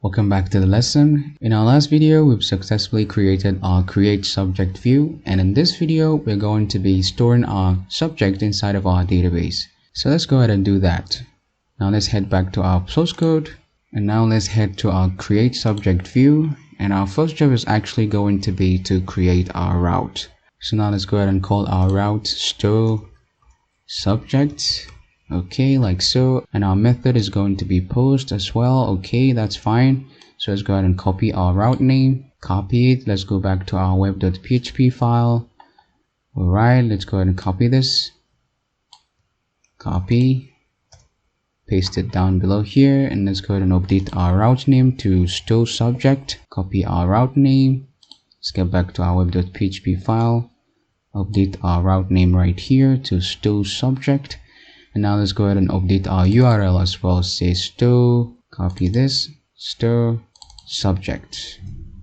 Welcome back to the lesson. In our last video, we've successfully created our create subject view, and in this video, we're going to be storing our subject inside of our database. So let's go ahead and do that. Now let's head back to our source code, and now let's head to our create subject view, and our first job is actually going to be to create our route. So now let's go ahead and call our route store subject. Okay, like so, and our method is going to be post as well. Okay, that's fine. So let's go ahead and copy our route name, copy it. Let's go back to our web.php file. All right, let's go ahead and copy this, copy, paste it down below here, and let's go ahead and update our route name to store subject. Copy our route name. Let's get back to our web.php file, update our route name right here to store subject. And now let's go ahead and update our URL as well. Say store, copy this, store subject,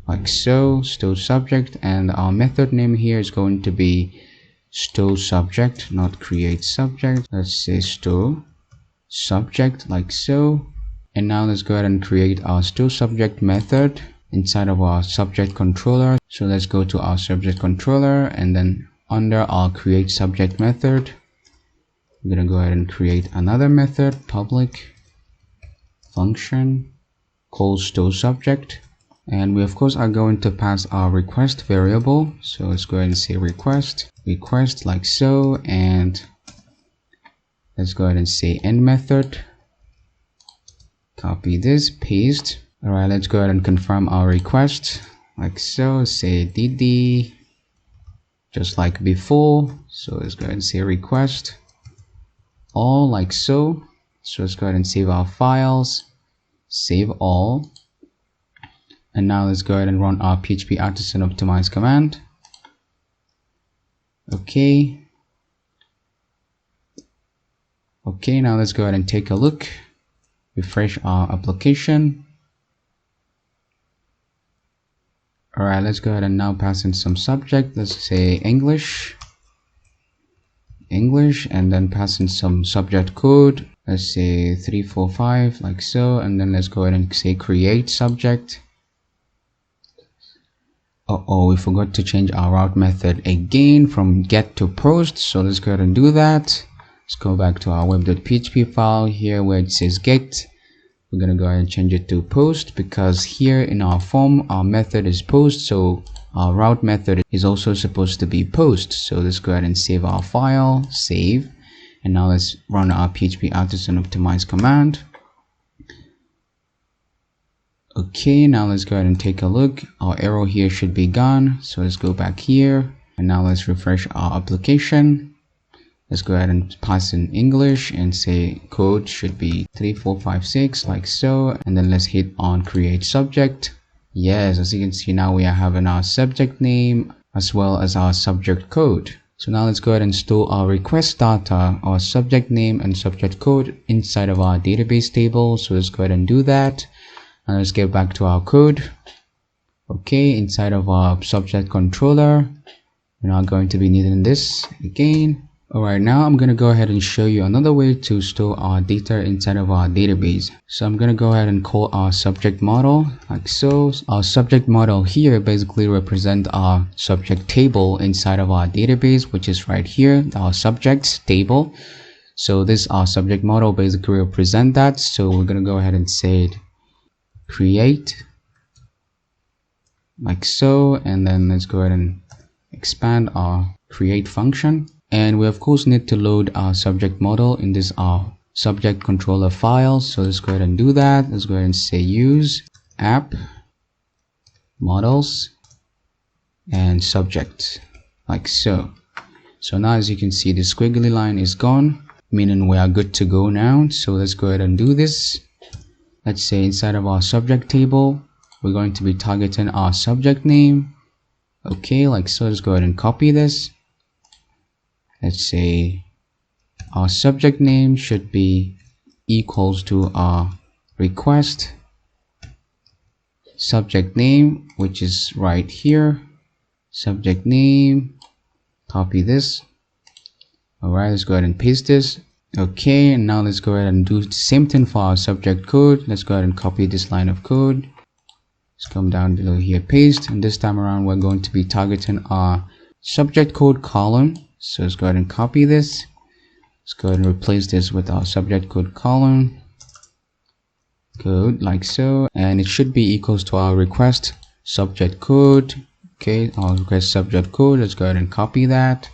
like so, store subject, and our method name here is going to be store subject, not create subject. Let's say store subject, like so. And now let's go ahead and create our store subject method inside of our subject controller. So let's go to our subject controller, and then under our create subject method, I'm going to go ahead and create another method, public function called store subject, and we of course are going to pass our request variable. So let's go ahead and say request like so, and let's go ahead and say end method, copy this, paste. All right, let's go ahead and confirm our request like so. Say dd just like before. So let's go ahead and say request all, like so. So let's go ahead and save our files, save all, and now let's go ahead and run our php artisan optimize command. Okay, now let's go ahead and take a look, refresh our application. All right, let's go ahead and now pass in some subject. Let's say English, and then pass in some subject code. Let's say 345, like so, and then let's go ahead and say create subject. We forgot to change our route method again from get to post. So let's go ahead and do that. Let's go back to our web.php file here where it says get. We're gonna go ahead and change it to post, because here in our form our method is post, so our route method is also supposed to be post. So let's go ahead and save our file, save, and now let's run our php artisan optimize command. Okay, now let's go ahead and take a look. Our error here should be gone. So let's go back here, and now let's refresh our application. Let's go ahead and pass in English and say code should be 3456, like so, and then let's hit on create subject. Yes, as you can see, now we are having our subject name as well as our subject code. So now let's go ahead and store our request data, our subject name and subject code inside of our database table. So let's go ahead and do that. And let's get back to our code. Okay, inside of our subject controller, we're not going to be needing this again. Alright, now I'm going to go ahead and show you another way to store our data inside of our database. So I'm going to go ahead and call our subject model like so. Our subject model here basically represents our subject table inside of our database, which is right here, our subjects table. So this our subject model basically represent that. So we're going to go ahead and say create like so, and then let's go ahead and expand our create function. And we of course need to load our subject model in this our subject controller file. So let's go ahead and do that. Let's go ahead and say use app models and subject like so. So now as you can see, the squiggly line is gone, meaning we are good to go now. So let's go ahead and do this. Let's say inside of our subject table, we're going to be targeting our subject name. Okay, like so. Let's go ahead and copy this. Let's say our subject name should be equals to our request subject name, which is right here. Subject name, copy this. All right, let's go ahead and paste this. Okay, and now let's go ahead and do the same thing for our subject code. Let's go ahead and copy this line of code. Let's come down below here, paste, and this time around we're going to be targeting our subject code column. So let's go ahead and copy this. Let's go ahead and replace this with our subject code column code, like so, and it should be equals to our request subject code. Okay, our request subject code. Let's go ahead and copy that.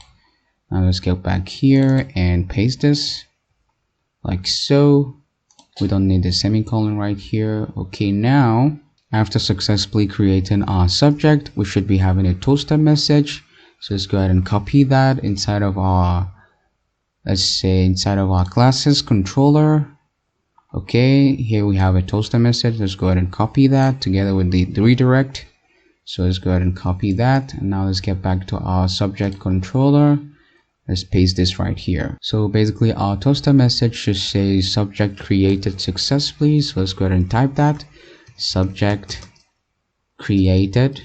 Now let's go back here and paste this like so. We don't need the semicolon right here. Okay, now after successfully creating our subject, we should be having a toaster message. So let's go ahead and copy that inside of our, let's say inside of our classes controller. Okay, here we have a toaster message. Let's go ahead and copy that together with the redirect. So let's go ahead and copy that, and now let's get back to our subject controller. Let's paste this right here. So basically our toaster message should say subject created successfully. So let's go ahead and type that, subject created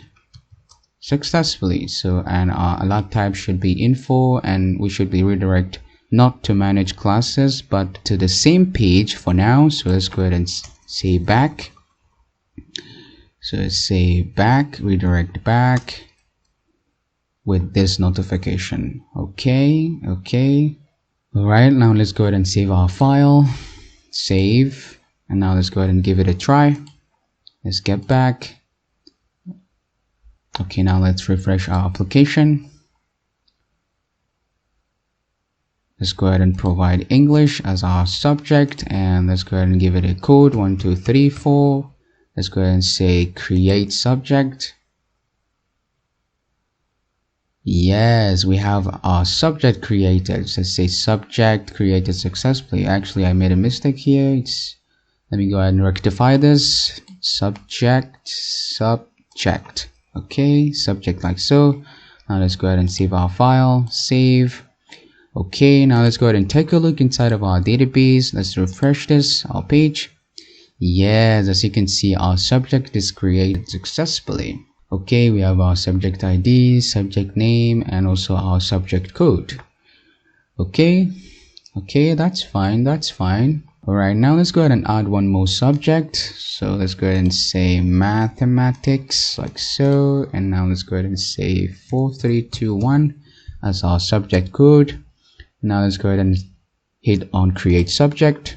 successfully. So, and our alert type should be info, and we should be redirect not to manage classes but to the same page for now. So let's go ahead and say back. So let's say back, redirect back with this notification. Okay, all right, now let's go ahead and save our file. Save, and now let's go ahead and give it a try. Let's get back. Okay, now let's refresh our application. Let's go ahead and provide English as our subject, and let's go ahead and give it a code 1 2 3 4. Let's go ahead and say create subject. Yes, we have our subject created. So let's say subject created successfully. Actually, I made a mistake here. Let me go ahead and rectify this. Subject. Okay, subject like so. Now let's go ahead and save our file. Save. Okay, now let's go ahead and take a look inside of our database. Let's refresh this, our page. Yes, as you can see, our subject is created successfully. Okay, we have our subject ID, subject name, and also our subject code. Okay, that's fine, All right, now let's go ahead and add one more subject. So let's go ahead and say mathematics, like so. And now let's go ahead and say 4321 as our subject code. Now let's go ahead and hit on create subject.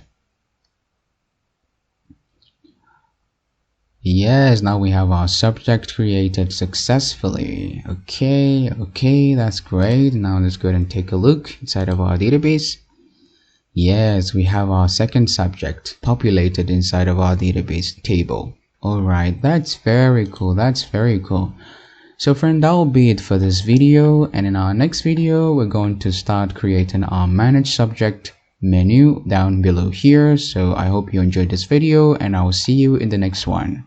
Yes, now we have our subject created successfully. Okay, that's great. Now let's go ahead and take a look inside of our database. Yes, we have our second subject populated inside of our database table. All right, that's very cool. So friend, that will be it for this video, and in our next video we're going to start creating our manage subject menu down below here. So I hope you enjoyed this video, and I will see you in the next one.